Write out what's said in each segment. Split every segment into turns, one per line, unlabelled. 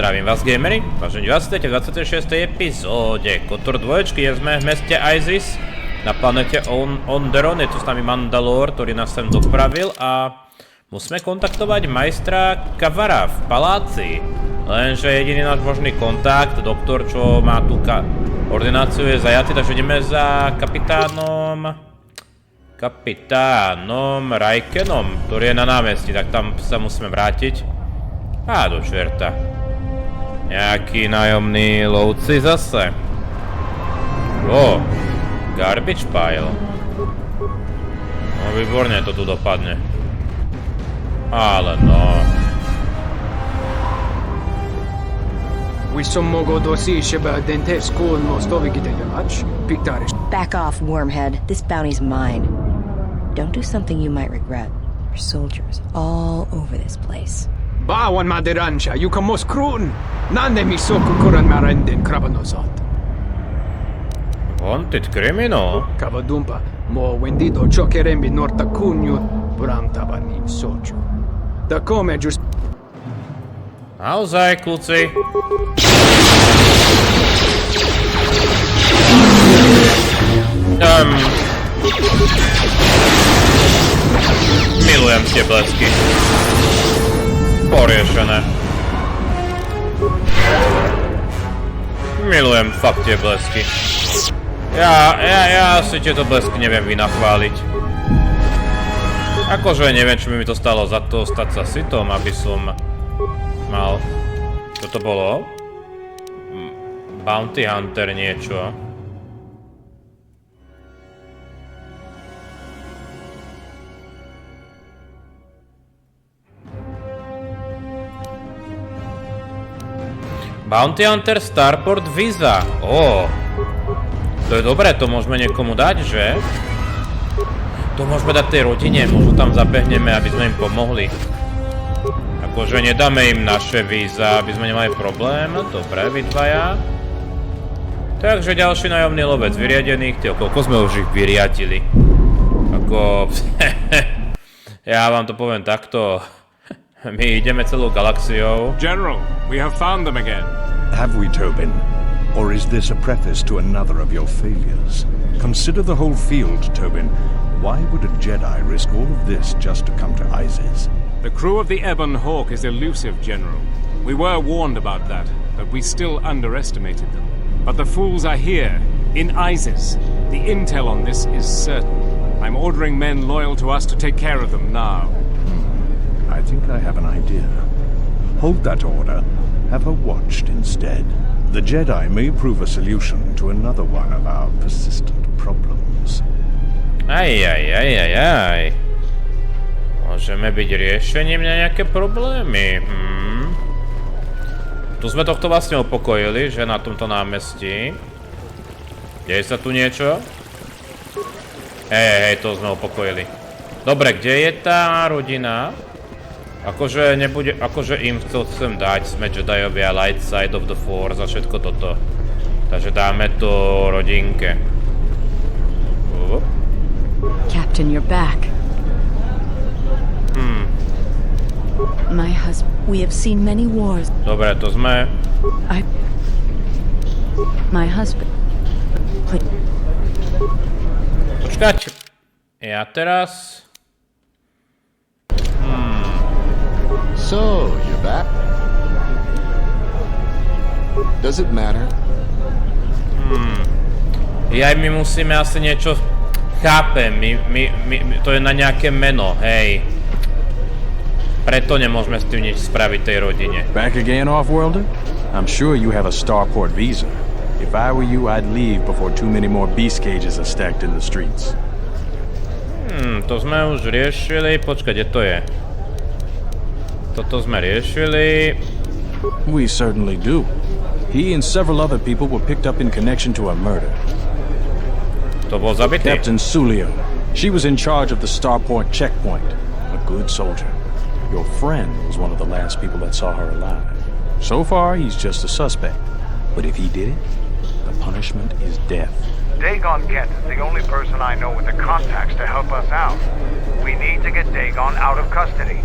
Zdravím vás, gamery, vážení vás, v 26. epizóde Kotor 2, sme v meste IZIZ na planete Onderon, je tu s nami Mandalor, ktorý nás sem dopravil a musíme kontaktovať majstra Kavara v paláci. Lenže jediný náš možný kontakt, doktor, čo má tú ordináciu, je zajatý, takže ideme za kapitánom RIIKENom, ktorý je na námestí, tak tam sa musíme vrátiť. Á, do čerta. Nejakí nájomní lovci zase. Garbage pile. No výborne to tu dopadne. Ale no.
Back off, wormhead. This bounty's mine. Don't do something you might regret. There's soldiers all over this place.
Bawan maderansha, you kan mos krun. Nande mi soku kuran marenden krabanosot.
Wanted criminal?
Kavadumpa, mo wendido chokerembi norta kunyu brantabanin socho. Da come just...
Naozaj, kluci. Milujem tie blesky. Poriešené. Milujem fakt tie blesky. Ja si tieto blesky neviem vynachváliť. Akože neviem, či by mi to stalo za to stať sa sitom, aby som mal... Čo to bolo? Bounty Hunter niečo. Bounty Hunter Starport Visa. To je dobré, to môžeme niekomu dať, že? To môžeme dať tej rodine, možno tam zabehneme, aby sme im pomohli. Akože nedáme im naše víza, aby sme nemali problém. Dobre, vy dvaja. Takže ďalší nájomný lovec vyriadený. Koľko sme už ich vyriadili? Ako... Ja vám to poviem takto. My ideme celou galaxiou.
General, we have found them again.
Have we, Tobin? Or is this a preface to another of your failures? Consider the whole field, Tobin. Why would a Jedi risk all of this just to come to IZIZ?
The crew of the Ebon Hawk is elusive, General. We were warned about that, but we still underestimated them. But the fools are here, in IZIZ. The intel on this is certain. I'm ordering men loyal to us to take care of them now.
I think I have an idea. Hold that order. Have her watched instead. The Jedi may prove a solution to another one of our persistent problems.
Aj. Môžeme byť riešením na nejaké problémy. Tu sme tohto vlastne upokojili, že na tomto námestí. Deje sa tu niečo? Hej, to sme upokojili. Dobre, kde je tá rodina? Akože nebude, akože im chcem dať, sme Jediovi a light side of the force a všetko toto. Takže dáme to rodinke.
Captain, you're back. My husband, we have seen many wars.
Dobre, to sme.
My husband.
Počkať. Ja teraz...
So, you're back? Does it matter?
Jaj, my musíme asi niečo... Chápem, to je na nejaké meno, hej. Preto nemôžeme s tým nič spraviť tej rodine.
Back again, off-worlder? I'm sure you have a starport visa. If I were you, I'd leave before too many more beast cages are stacked in the streets.
To sme už riešili. Počkaj, kde to je? Toto sme riešili.
We certainly do. He and several other people were picked up in connection to a murder.
To bol zabitý?
Captain Sulio. She was in charge of the starport checkpoint. A good soldier. Your friend was one of the last people that saw her alive. So far, he's just a suspect. But if he did it, the punishment is death.
Dagon Kent is the only person I know with the contacts to help us out. We need to get Dagon out of custody.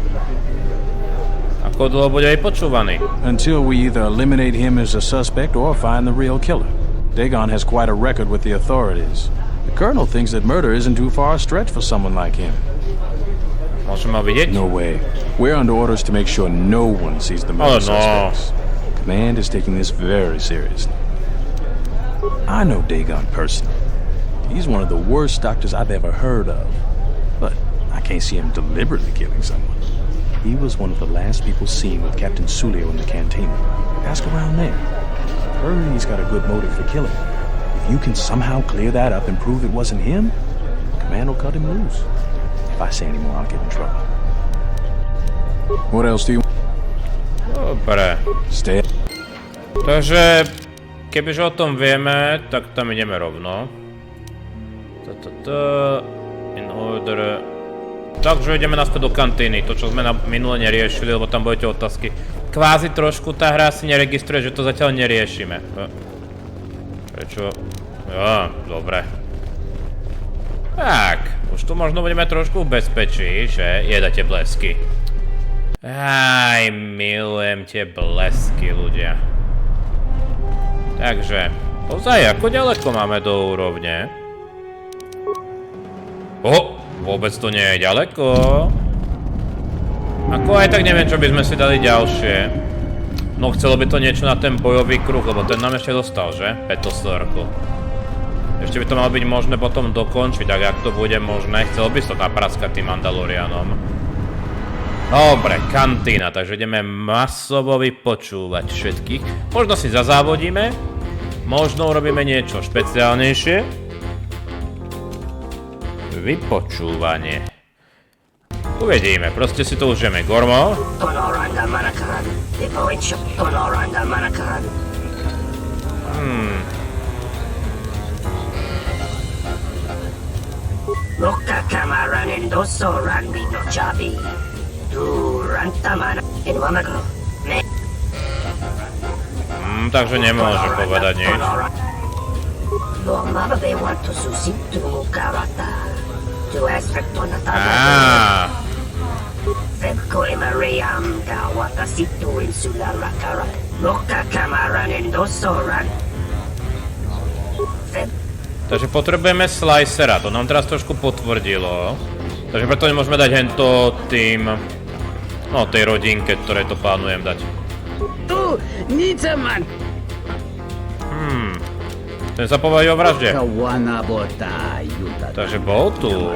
ako dlho bude aj počúvaný.
Until we either eliminate him as a suspect or find the real killer. Dagon has quite a record with the authorities. The Colonel thinks that murder isn't too far a stretch for someone like him.
Môžeme ho vidieť?
No way. We're under orders to make sure no one sees the murder suspects. Command is taking this very seriously. I know Dagon personally. He's one of the worst doctors I've ever heard of. But I can't see him deliberately killing someone. He was one of the last people seen with Captain Sulio in the canteen. Ask around there. Heard he's got a good motive for killing. If you can somehow clear that up and prove it wasn't him, Command will cut him loose. If I say any more, I'll get in trouble. What else do you...
Dobre.
Stay.
Takže, kebyže o tom vieme, tak tam ideme rovno. In order... Takže ideme naspäť do kantíny, to čo sme minule neriešili, lebo tam budete otázky. Kvázi trošku tá hra si neregistruje, že to zatiaľ neriešime. Prečo? Jo, dobre. Tak, už tu možno budeme trošku v bezpečí, že jedete blesky. Aj, milujem tie blesky, ľudia. Takže, ozaj, ako ďaleko máme do úrovne? Vôbec to nie je ďaleko. Ako aj tak neviem, čo by sme si dali ďalšie. No chcelo by to niečo na ten bojový kruh, lebo ten nám ešte dostal, že? 5 circle. Ešte by to malo byť možné potom dokončiť, tak ak to bude možné, chcel by sa napraskať tým Mandalorianom. Dobre, kantína, takže ideme masovo vypočúvať všetkých. Možno si zazávodíme, možno urobíme niečo špeciálnejšie. Vypočúvanie. Uvidíme, proste si to užijeme. Gormo? Takže nemôže povedať nič. Takže potrebujeme slicera, to nám teraz trošku potvrdilo. Takže preto nemôžeme dať hento tým... No, tej rodinke, ktorej to plánujem dať. Ten sa povedal o vražde. Takže bol tu.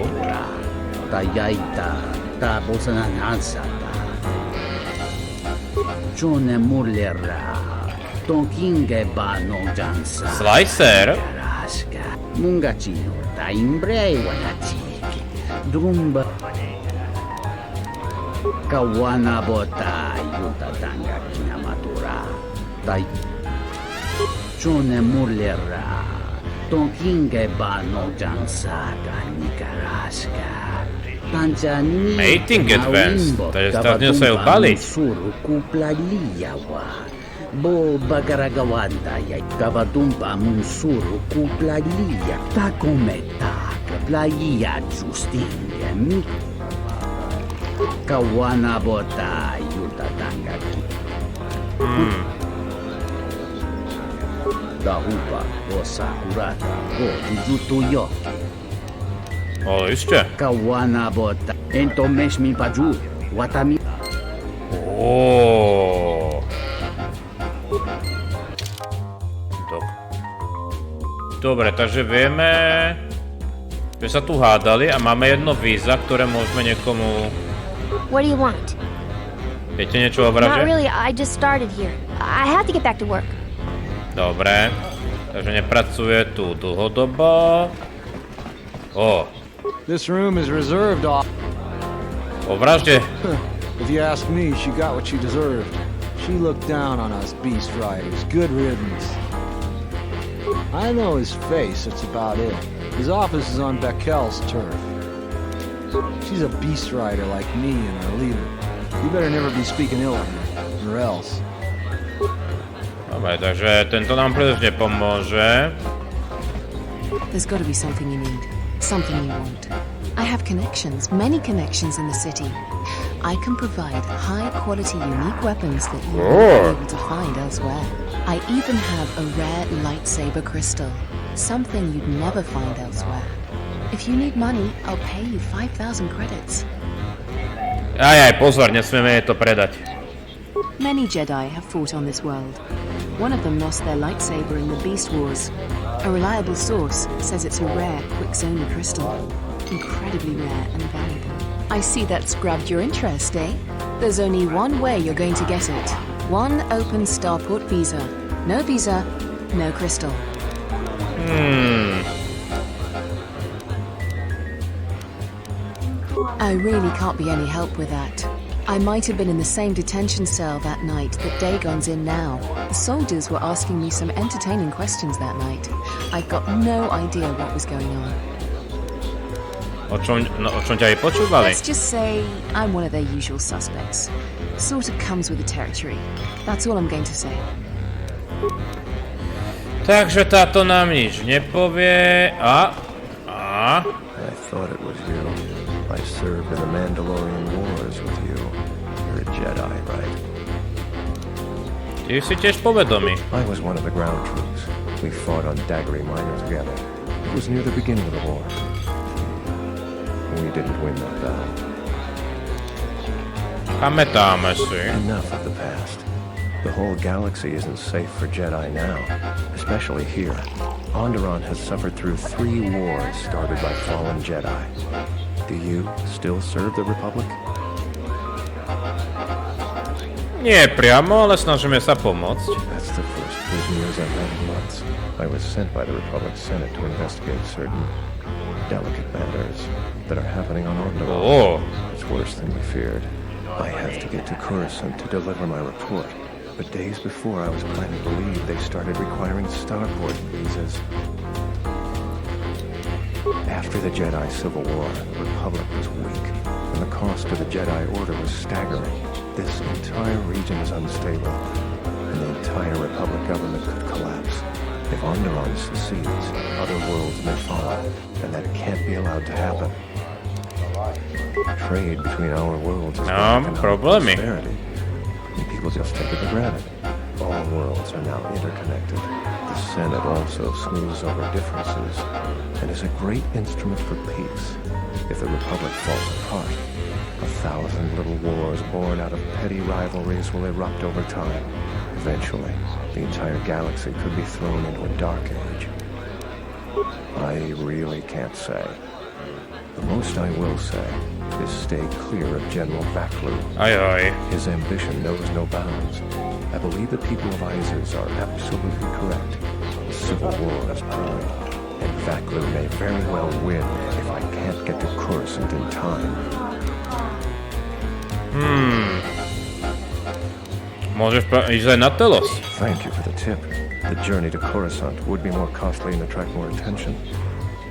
Slicer? Mating advance, takže stavne sa ju paliť. Bo bagaragawanda ya kabatumpa munsuru kuplalia takometa playa justinga mi kawana bota yuta tangaki dahupa osakurata go jujuto yoki ešte kawana bota ento meshmi paju watami Dobre, takže vieme, že sa tu hádali a máme jedno víza, ktoré môžeme niekomu...
What do you want?
Viete niečo o vražde?
Not really, I just started here. I have to get back to work.
Dobre, takže nepracuje tu dlhodobo.
This room is reserved off.
O vražde.
If you ask me, she got what she deserved. She looked down on us beast riders. Good riddance. I know his face, that's about it. His office is on Beckel's turf. She's a beast rider like me and our leader. You better never be speaking ill of her, or else.
Dobre, takže tento nám príliš nepomôže.
There's got to be something you need. Something you want. I have connections, many connections in the city. I can provide high-quality, unique weapons that you won't be able to find elsewhere. I even have a rare lightsaber crystal, something you'd never find elsewhere. If you need money, I'll pay you 5,000 credits.
Aj, pozor, nesmieme jej to predať.
Many Jedi have fought on this world. One of them lost their lightsaber in the Beast Wars. A reliable source says it's a rare, Quicksilver crystal. Incredibly rare and valuable. I see that's grabbed your interest, eh? There's only one way you're going to get it. One open starport visa. No visa, no crystal. I really can't be any help with that. I might have been in the same detention cell that night that Dagon's in now. The soldiers were asking me some entertaining questions that night. I've got no idea what was going on.
O čom ťa aj počúvali?
Let's just say I'm one of their usual suspects. Sort of comes with the territory. That's all I'm going to say.
Takže táto nám nič nepovie. A?
I thought it was you. I served in the Mandalorian Wars with you. You're a Jedi, right?
Ty si tiež povedomý.
I was one of the ground troops. We fought on Daggery Minor together. It was near the beginning of the war. We didn't win that battle.
Pamätáme si.
Enough of the past. The whole galaxy isn't safe for Jedi now, especially here. Onderon has suffered through 3 wars started by fallen Jedi. Do you still serve the Republic?
Nie priamo, ale snažíme sa pomôcť.
That's the first good news I've had in months. I was sent by the Republic Senate to investigate certain delicate matters that are happening on Onderon. It's worse than we feared. I have to get to Coruscant to deliver my report. But days before I was planning to leave, they started requiring starport visas. After the Jedi Civil War, the Republic was weak, and the cost to the Jedi Order was staggering. This entire region is unstable, and the entire Republic government could collapse. If Onderon secedes, other worlds may follow, and that can't be allowed to happen. Trade between our worlds is prosperity, and people just take it for granted. All worlds are now interconnected. The Senate also smooths over differences and is a great instrument for peace. If the Republic falls apart, 1,000 little wars born out of petty rivalries will erupt over time. Eventually, the entire galaxy could be thrown into a dark age. I really can't say. The most I will say is stay clear of General Vaklu. His ambition knows no bounds. I believe the people of IZIZ are absolutely correct. The Civil War is brewing, and Vaklu may very well win if I can't get to Coruscant in time.
Môžeš ísť aj na Telos.
Thank you for the tip. The journey to Coruscant would be more costly and attract more attention,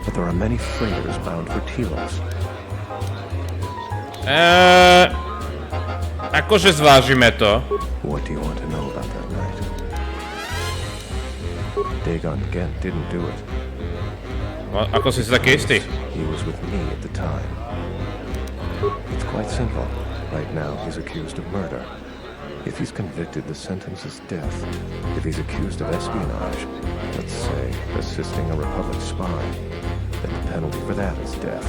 but there are many freighters bound for Telos.
Akože zvážime to.
What do you want to know about that night? Dagon GHENT didn't do it.
Ako si taký istý?
He was with me at the time. It's quite simple. Right now, he's accused of murder. If he's convicted, the sentence is death. If he's accused of espionage, let's say assisting a Republic spy, then the penalty for that is death.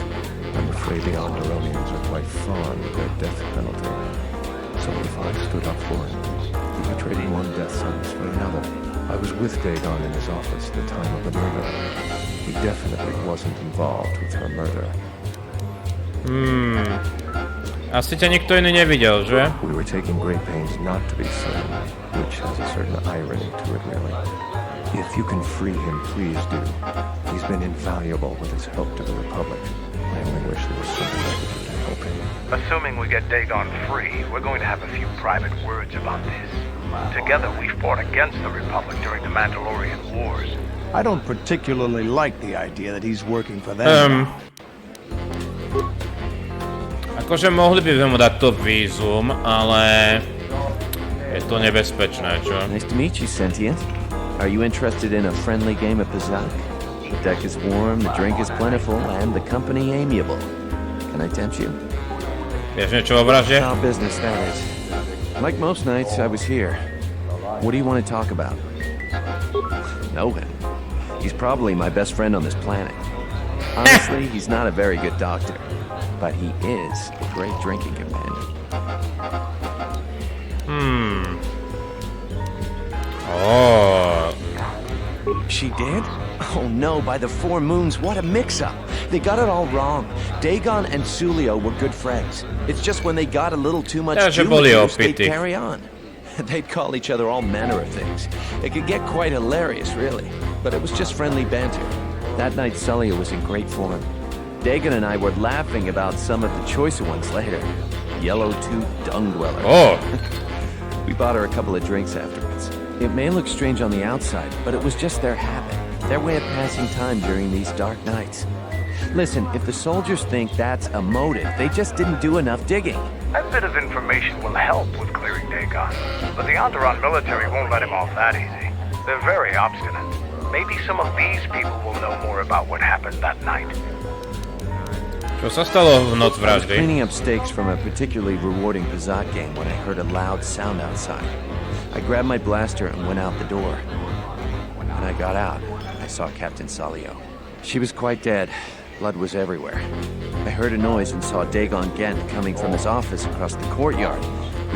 I'm afraid the Onderonians are quite fond of their death penalty. So if I stood up for him, he would trade one death sentence for another. I was with Dagon in his office at the time of the murder. He definitely wasn't involved with her murder.
Asi ťa nikto iný nevidel, že?
We were taking great pains not to be seen, which has a certain irony to it, really. If you can free him, please do. He's been invaluable with his help to the Republic. I only wish there was something I could do to help him.
Assuming we get Dagon free, we're going to have a few private words about this. Together, we fought against the Republic during the Mandalorian Wars.
I don't particularly like the idea that he's working for them.
Akože mohli by sme mu dať to vízum, ale je to nebezpečné, čo?
Nice to meet you, Sentient. Are you interested in a friendly game of Pizzac? The deck is warm, the drink is plentiful, and the company amiable. Can I tempt you?
Vieš niečo o vražde?
Our business, that is. Like most nights, I was here. What do you want to talk about? Know him. He's probably my best friend on this planet. Honestly, he's not a very good doctor, but he is a great drinking companion.
Oh.
She did? Oh no, by the four moons, what a mix-up. They got it all wrong. Dagon and Sulio were good friends. It's just when they got a little too much juice, they'd carry on. They'd call each other all manner of things. It could get quite hilarious, really. But it was just friendly banter. That night, Sulio was in great form. Dagon and I were laughing about some of the choicer ones later. Yellow-toothed dung dweller.
Oh.
We bought her a couple of drinks afterwards. It may look strange on the outside, but it was just their habit. Their way of passing time during these dark nights. Listen, if the soldiers think that's a motive, they just didn't do enough digging.
That bit of information will help with clearing Dagon, but the Onderon military won't let him off that easy. They're very obstinate. Maybe some of these people will know more about what happened that night.
Čo sa stalo v noc
I was
vraždy?
cleaning up stakes from a particularly rewarding Pizat game when I heard a loud sound outside. I grabbed my blaster and went out the door. When I got out, I saw Captain Salio. She was quite dead. Blood was everywhere. I heard a noise and saw Dagon GHENT coming from his office across the courtyard.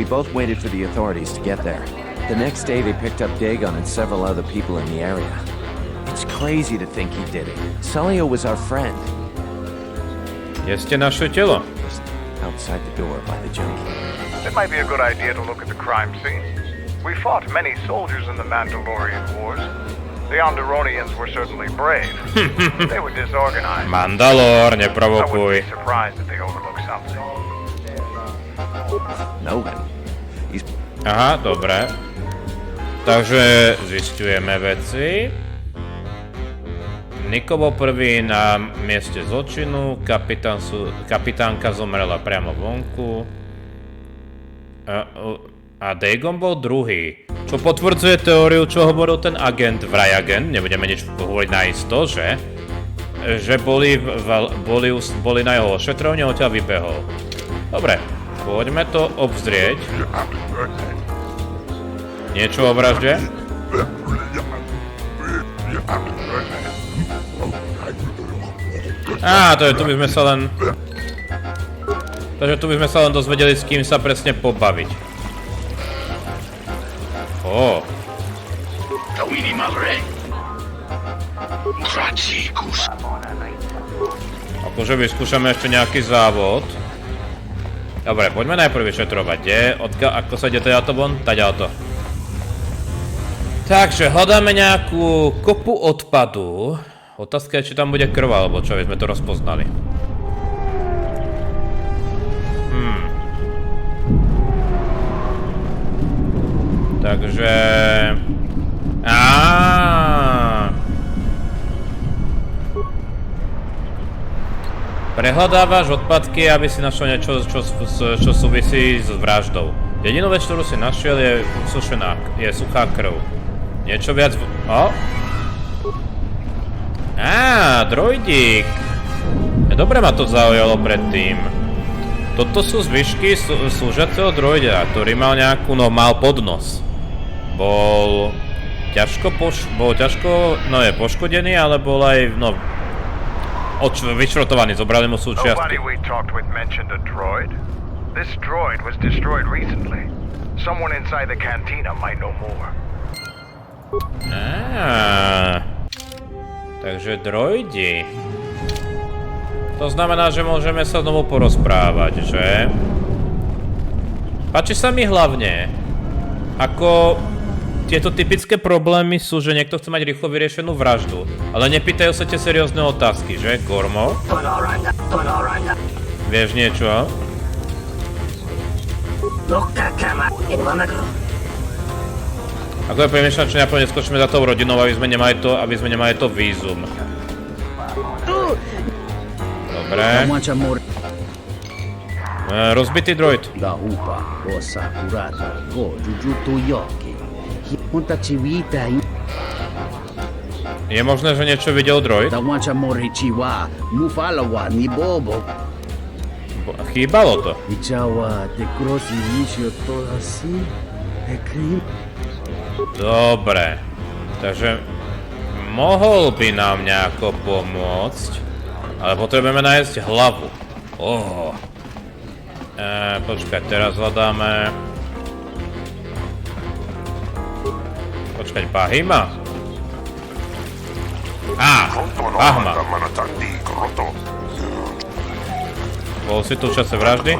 We both waited for the authorities to get there. The next day, they picked up Dagon and several other people in the area. It's crazy to think he did it. Salio was our friend.
Kde ste našli telo?
Just outside the door by the junkie.
It might be a good idea to look at the crime scene. We fought many soldiers in the Mandalorian Wars. The Onderonians were certainly brave. They were disorganized.
Mandalor,
I
neprovokuj.
wouldn't be surprised if they overlooked something.
Know him. He's...
Aha, dobre. Takže zisťujeme veci. Niko bol prvý na mieste zločinu, kapitánka zomrela priamo vonku a Dagon bol druhý. Čo potvrdzuje teóriu, čo hovoril ten agent, vraj agent, nebudeme nič hovoriť naisto, že boli na jeho ošetrovni, odtiaľ vybehol. Dobre, poďme to obzrieť. Niečo o vražde? To je, tu by sme sa len... Takže tu by sme sa len dozvedeli, s kým sa presne pobaviť. Akože vyskúšame ešte nejaký závod. Dobre, poďme najprv vyšetrovať. Ako sa ide teda to von? Taďal to. Takže hľadáme nejakú kopu odpadu. Otázka je, či tam bude krv, alebo čo, aby sme to rozpoznali. Takže... Prehľadávaš odpadky, aby si našiel niečo, čo súvisí s vraždou. Jedinú vec, ktorú si našiel, je suchá krv. Niečo viac... Droidík. Dobre ma to zaujalo predtým. Toto sú zvyšky slúžiaceho droida, ktorý mal mal podnos. Bol ťažko poškodený, ale bol aj, vyšrotovaný, zobrali mu súčiastky.
This droid was destroyed recently. Someone inside the cantina might know more.
Takže droidi. To znamená, že môžeme sa znovu porozprávať, že? Páči sa mi hlavne, ako tieto typické problémy sú, že niekto chce mať rýchlo vyriešenú vraždu, ale nepýtajú sa tie seriózne otázky, že? Gormo? Vieš niečo? Ako je premýšľam, či naplne skočíme za tou rodinou, aby sme nemali to vízum. Dobre. Rozbitý droid. Je možné, že niečo videl droid? Chýbalo to. Dobre. Takže mohol by nám nejako pomôcť. Ale potrebujeme nájsť hlavu. Počkaj, teraz hľadáme... Počkaj, Bahima? Bahma. Bol si tu v čase vraždy?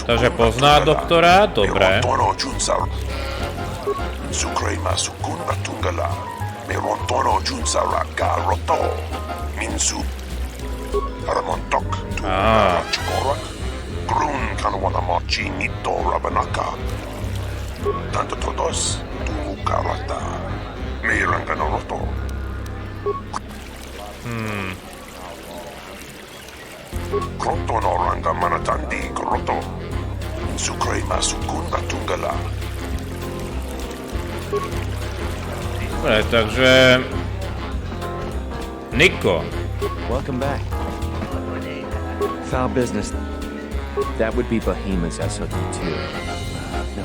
Takže pozná doktora? Dobre. Dobre, takže... Niko.
Welcome back. Foul business. That would be Bahima's SOD-2. No,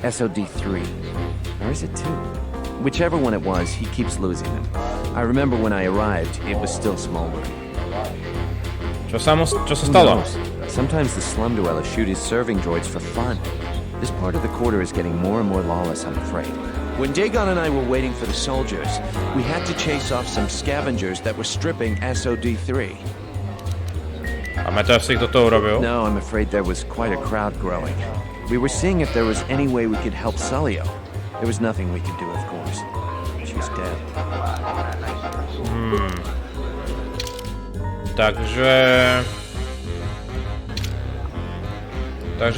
SOD-3. Or is it 2? Whichever one it was, he keeps losing them. I remember when I arrived, it was still smoldering.
Čo sa stalo?
Sometimes the slum dwellers shoot his serving droids for fun. This part of the quarter is getting more and more lawless, I'm afraid. When Dagon and I were waiting for the soldiers, we had to chase off some scavengers that were stripping SOD-3.
A Meta si kto to urobil?
No, I'm afraid there was quite a crowd growing. We were seeing if there was any way we could help Salio. There was nothing we could do, of course. She was dead.
Takže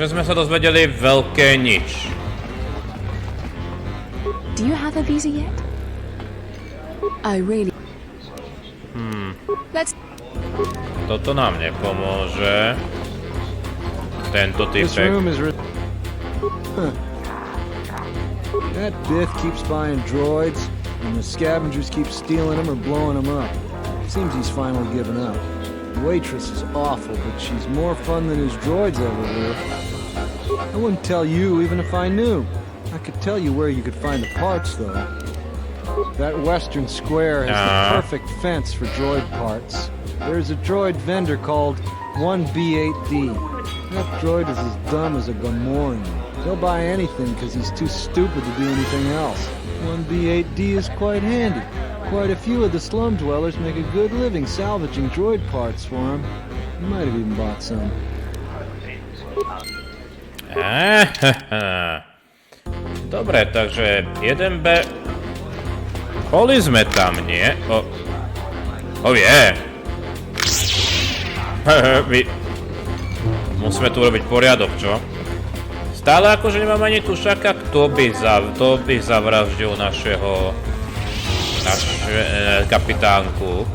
sme sa dozvedeli veľké nič.
Do you have a visa yet? I really... Let's...
Toto nám nepomôže. Tento typek.
That Biff keeps buying droids, and the scavengers keep stealing them or blowing them up. Seems he's finally given up. The waitress is awful, but she's more fun than his droids ever were. I wouldn't tell you even if I knew. I could tell you where you could find the parts, though. That western square has the perfect fence for droid parts. There's a droid vendor called 1B8D. That droid is as dumb as a Gamorrean. He'll buy anything because he's too stupid to do anything else. 1B8D is quite handy. Quite a few of the slum dwellers make a good living salvaging droid parts for him. You might have even bought some.
Dobre, takže 1B... Boli sme tam, nie? Musíme tu urobiť poriadok, čo? Stále akože nemám ani tušaka, kto by zavraždil našu kapitánku.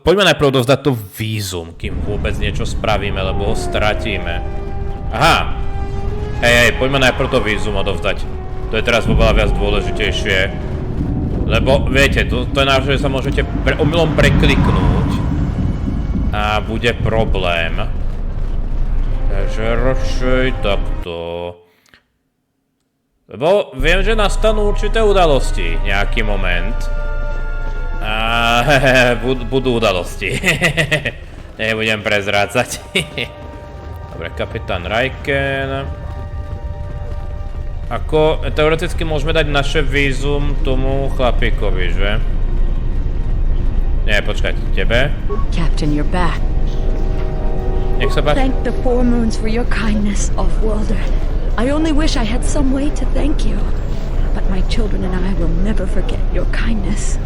Poďme najprv odovzdať to vízum, kým vôbec niečo spravíme, lebo ho stratíme. Aha! Hej, poďme najprv to vízum odovzdať. To je teraz oveľa viac dôležitejšie. Lebo, viete, to je náš, že sa môžete omylom prekliknúť. A bude problém. Takže radšej takto. Lebo viem, že nastanú určité udalosti. Nejaký moment. A budú udalosti. Nebudem prezrácať. Dobre, kapitán RIIKEN. Ako, teoreticky môžeme dať naše vízum tomu chlapíkovi, že? Nie, počkaj, tebe?
Captain, you're back.
Nech sa páči.
Thank the four moons for your kindness, off-worlder. I only wish I had some way to thank you. But my children and I will never forget your kindness.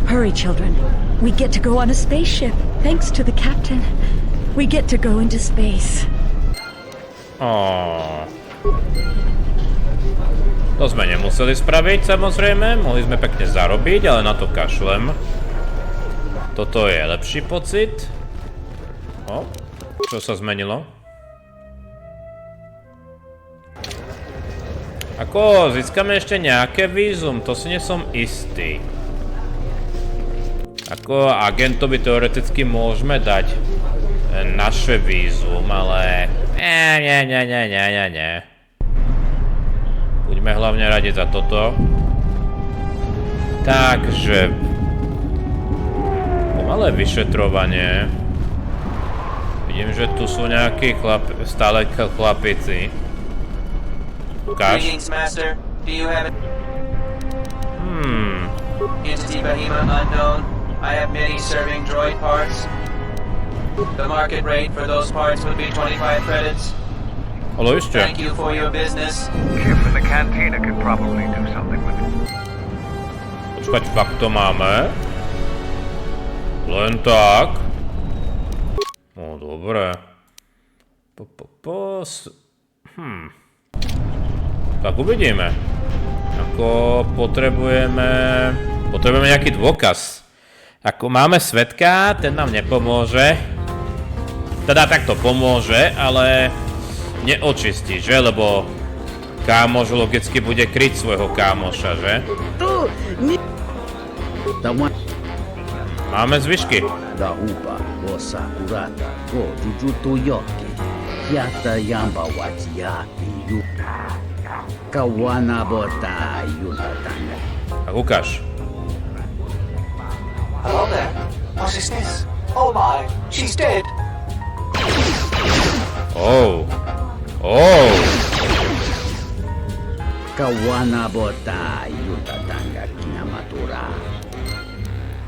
Hurry, children. We get to go on a spaceship. Thanks to the captain. We get to go into space.
Aww. To sme nemuseli spraviť, samozrejme. Mohli sme pekne zarobiť, ale na to kašlem. Toto je lepší pocit. Čo sa zmenilo? Ako, získame ešte nejaké vízum, to si nie som istý. Ako agentovi teoreticky môžeme dať naše vízum, ale... Nie. Buďme hlavne radi za toto. Takže... Pomalé vyšetrovanie. Vidím, že tu sú nejakí stále chlapici. Ukáž.
Greetings, Master. Do you have it? Entity Behemoth unknown. I have many serving droid parts. The market rate for those parts would be 25 credits.
Hello,
Thank you for your business.
Kip in the cantina could probably do something with it.
Počkať, fakt to máme? Len tak? No, dobre. Tak uvidíme. Ako potrebujeme nejaký dôkaz. Ako máme svedka, ten nám nepomôže. Teda takto pomôže, ale neočistí, že? Lebo kámoš logicky bude kryť svojho kámoša, že? Máme zvyšky. Tak ukáž.
Hello there. What is this? Oh my, she's dead.
Oh.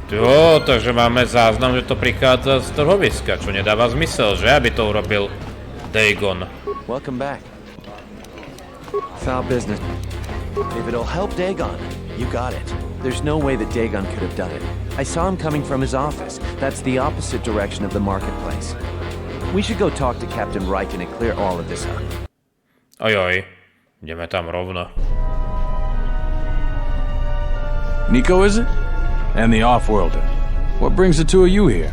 Jo, takže máme záznam, že to prichádza z trhoviska, čo nedáva zmysel, že? Aby to urobil Dagon.
Welcome back. Foul business. If it'll help Dagon, you got it. There's no way that Dagon could have done it. I saw him coming from his office. That's the opposite direction of the marketplace. We should go talk to Kapitán RIIKEN and clear all of this up.
Ojoj, ideme tam rovno.
Nico, is it? And the off-worlder. What brings the two of you here?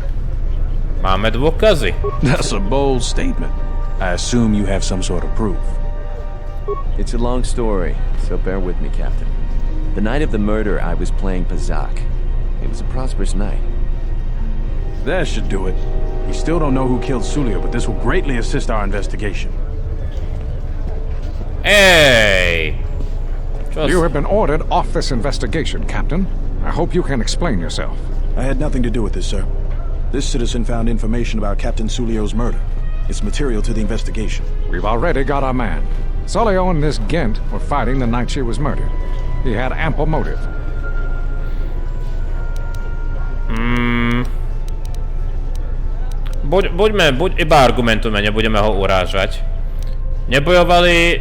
Máme dôkazy.
That's a bold statement. I assume you have some sort of proof.
It's a long story, so bear with me, Captain. The night of the murder, I was playing Pazak. It was a prosperous night.
That should do it. We still don't know who killed Sulio, but this will greatly assist our investigation.
Hey!
You have been ordered off this investigation, Captain. I hope you can explain yourself.
I had nothing to do with this, sir. This citizen found information about Captain Sulio's murder. It's material to the investigation.
We've already got our man. Sulio and this GHENT were fighting the night she was murdered. He had ample motive.
Buď iba argumentujme, nebudeme ho urážať. Nebojovali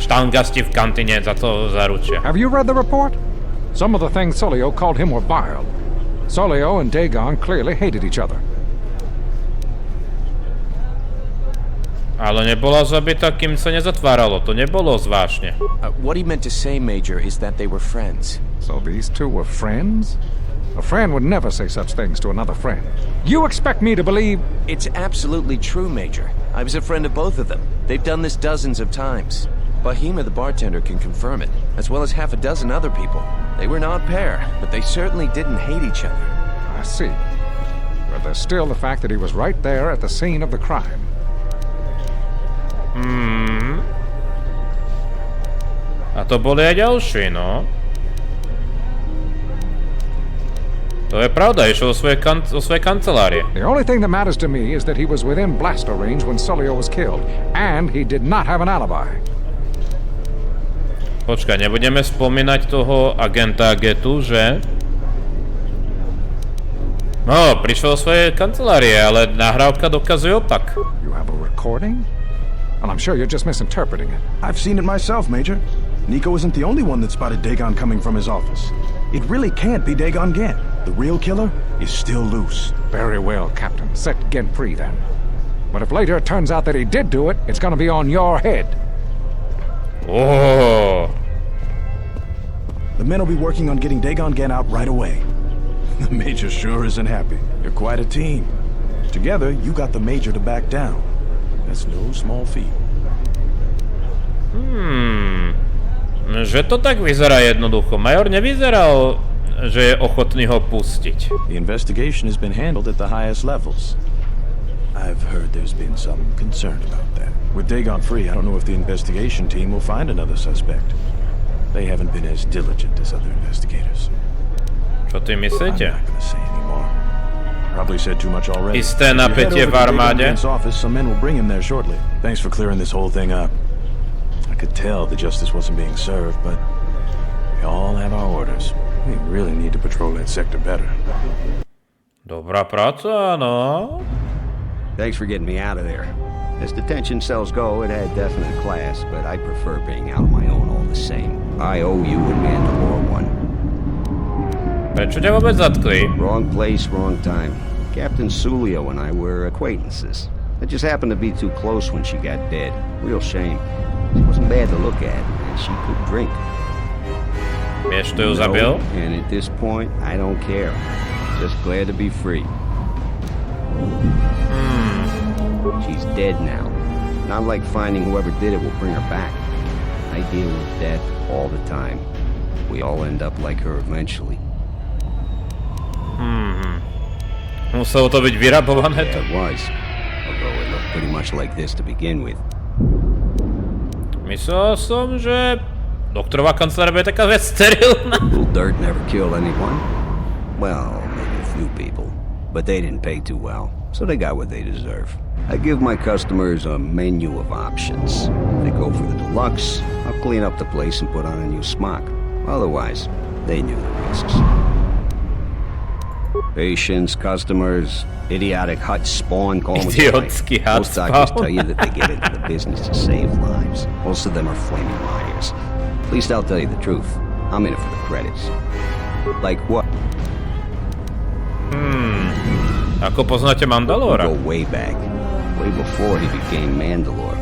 štangasti v kantíne, za to zaručia.
Have you read the report? Some of the things Sulio called him were vile. Sulio and Dagon clearly hated each other.
Ale nebola zabita, kým sa nezatváralo. To nebolo zvláštne.
What he meant to say, Major, is that they were friends.
So these two were friends? A friend would never say such things to another friend. You expect me to believe...
It's absolutely true, Major. I was a friend of both of them. They've done this dozens of times. Bahima, the bartender, can confirm it, as well as half a dozen other people. They were an odd pair, but they certainly didn't hate each other.
I see. But there's still the fact that he was right there at the scene of the crime.
A to boli aj ďalší, no. To je pravda, išiel o svoje kancelárie.
The only thing that matters to me is that he was within blaster range when Sulio was killed, and he did not have an alibi.
Počkaj, nebudeme spomínať toho agenta Getu, že? No, prišiel o svoje kancelárie, ale nahrávka dokazuje opak.
You have a recording? Well, I'm sure you're just misinterpreting it.
I've seen it myself, Major. Nico isn't the only one that spotted Dagon coming from his office. It really can't be Dagon Ghent. The real killer is still loose.
Very well, Captain. Set Ghent free, then. But if later it turns out that he did do it, it's gonna be on your head.
Oh.
The men will be working on getting Dagon Ghent out right away. The Major sure isn't happy. You're quite a team. Together, you got the Major to back down. That's no small feat.
Že to tak vyzerá jednoducho. Major nevyzeral, že je ochotný ho pustiť.
The investigation has been handled at the highest levels. I've heard there's been some concern about that. With Dagon free, I don't know if the investigation team will find another suspect. They haven't been as diligent as other investigators.
Čo ty myslíte?
I'm not gonna say anymore. Probably said too much already.
Isté napätie v armáde.
Office, some men will bring him there shortly. Thanks for clearing this whole thing up. I could tell the justice wasn't being served, but we all have our orders. We really need to patrol that sector better.
Dobrá práca, no.
Thanks for getting me out of there. As detention cells go, it had definite class, but I prefer being out on my own all the same. I owe you and Mandalore one.
Prečo ťa vôbec zatkli?
Wrong place, wrong time. Captain Sulio and I were acquaintances. I just happened to be too close when she got dead. Real shame. She wasn't bad to look at, and she could drink.
Vieš, kto ju zabil?
And at this point, I don't care. Just glad to be free. She's dead now. Not like finding whoever did it will bring her back. I deal with death all the time. We all end up like her eventually.
Muselo to byť vyrabované?
Yeah, it was. Although it looked pretty much like this to begin with.
Myslel som, že doktorová kancelária bude taká vec sterilná.
Little dirt never killed anyone. Well, maybe a few people. But they didn't pay too well, so they got what they deserve. I give my customers a menu of options. If they go for the deluxe, I'll clean up the place and put on a new smock. Otherwise, they knew the risks. Patients, customers, idiotic hut spawn, call them what you like. Most doctors tell you that they get into the business to save lives. Most of them are flaming liars. At least I'll tell you the truth. I'm in it for the credits. Like what?
Ako poznáte Mandalora?
Go way back. Way before he became Mandalore.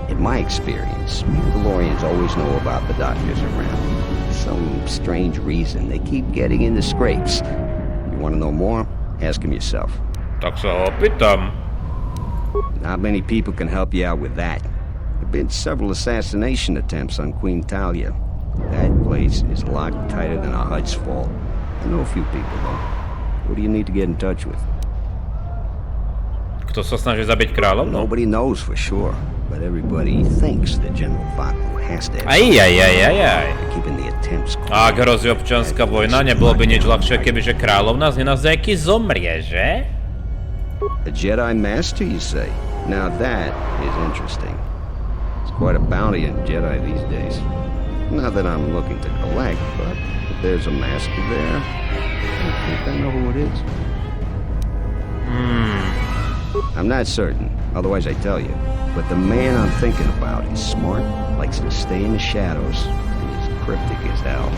In my experience, Mandalorians always know about the doctors around. For some strange reason, they keep getting into scrapes. You want to know more? Ask him yourself.
Tak sa ho opýtam.
Not many people can help you out with that. There have been several assassination attempts on Queen Talia. That place is locked tighter than a Hut's fault. I know a few people, though. Who do you need to get in touch with?
Kto sa snaží zabiť kráľov?
Nobody knows for sure, but everybody thinks that General Vaku has to have keeping the attempts quiet.
Ak hrozí občianska vojna, nebolo by nič ľahšie, kebyže kráľovna z nenazdeky zomrie, že?
A Jedi Master, you say? Now that is interesting. It's quite a bounty in Jedi these days. Not that I'm looking to collect, but if there's a master there, I think I know who it is. I'm not certain, otherwise I tell you. But the man I'm thinking about is smart, likes to stay in the shadows, and is cryptic as hell.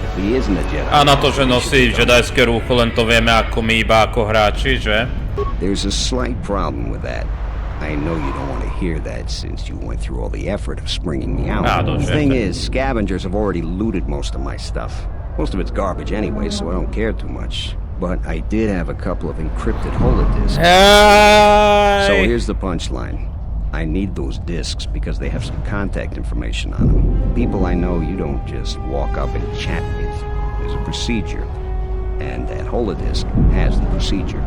If he isn't a Jedi...
A na to, že nosí jedajské rúcho, len to vieme ako my iba ako hráči, že?
There's a slight problem with that. I know you don't want to hear that since you went through all the effort of springing me out. The thing is, scavengers have already looted most of my stuff. Most of it's garbage anyway, so I don't care too much. But I did have a couple of encrypted holodisks. So here's the punchline. I need those disks because they have some contact information on them. People I know you don't just walk up and chat with. There's a procedure. And that holodisk has the procedure.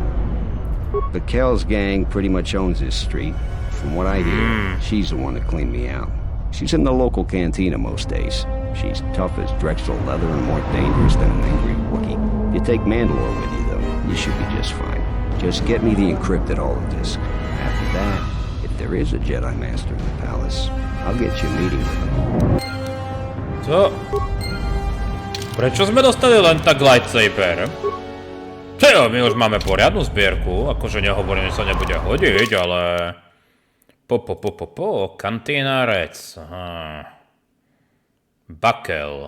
But Kel's gang pretty much owns this street. From what I hear, she's the one that cleaned me out. She's in the local cantina most days. She's tough as Drexel leather and more dangerous than an angry Wookiee. If you take Mandalore with you, though, you should be just fine. Just get me the encrypted holodisk. After that, if there is a Jedi Master in the palace, I'll get you a meeting with him.
Co? Prečo sme dostali len tak lightsaber? Čo, my už máme poriadnu zbierku, akože nehovorím, že sa nebude hodiť, ale... Kantína rec. Bakel.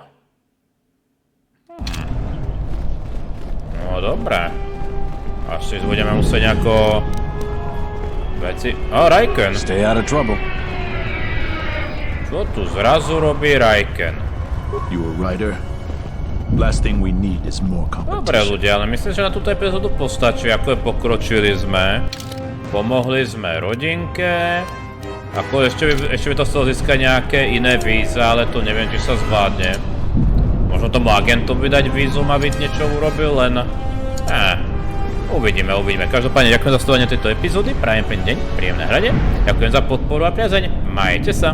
No dobré. Asi budeme musieť nejako... veci... RIIKEN.
Stay out of trouble.
Čo tu zrazu robí RIIKEN?
You a writer? Last thing we need is more competition.
Dobre ľudia, ale myslím, že na túto epizódu postačí, ako je pokročili sme. Pomohli sme rodinke, Ako ešte by to chcelo získať nejaké iné víza, ale to neviem, či sa zvládne. Možno tomu agentovi dať vízum, aby niečo urobil, len... Uvidíme. Každopádne ďakujem za sledovanie tejto epizódy, prajem pekný deň, príjemné hranie, ďakujem za podporu a priazeň, majte sa.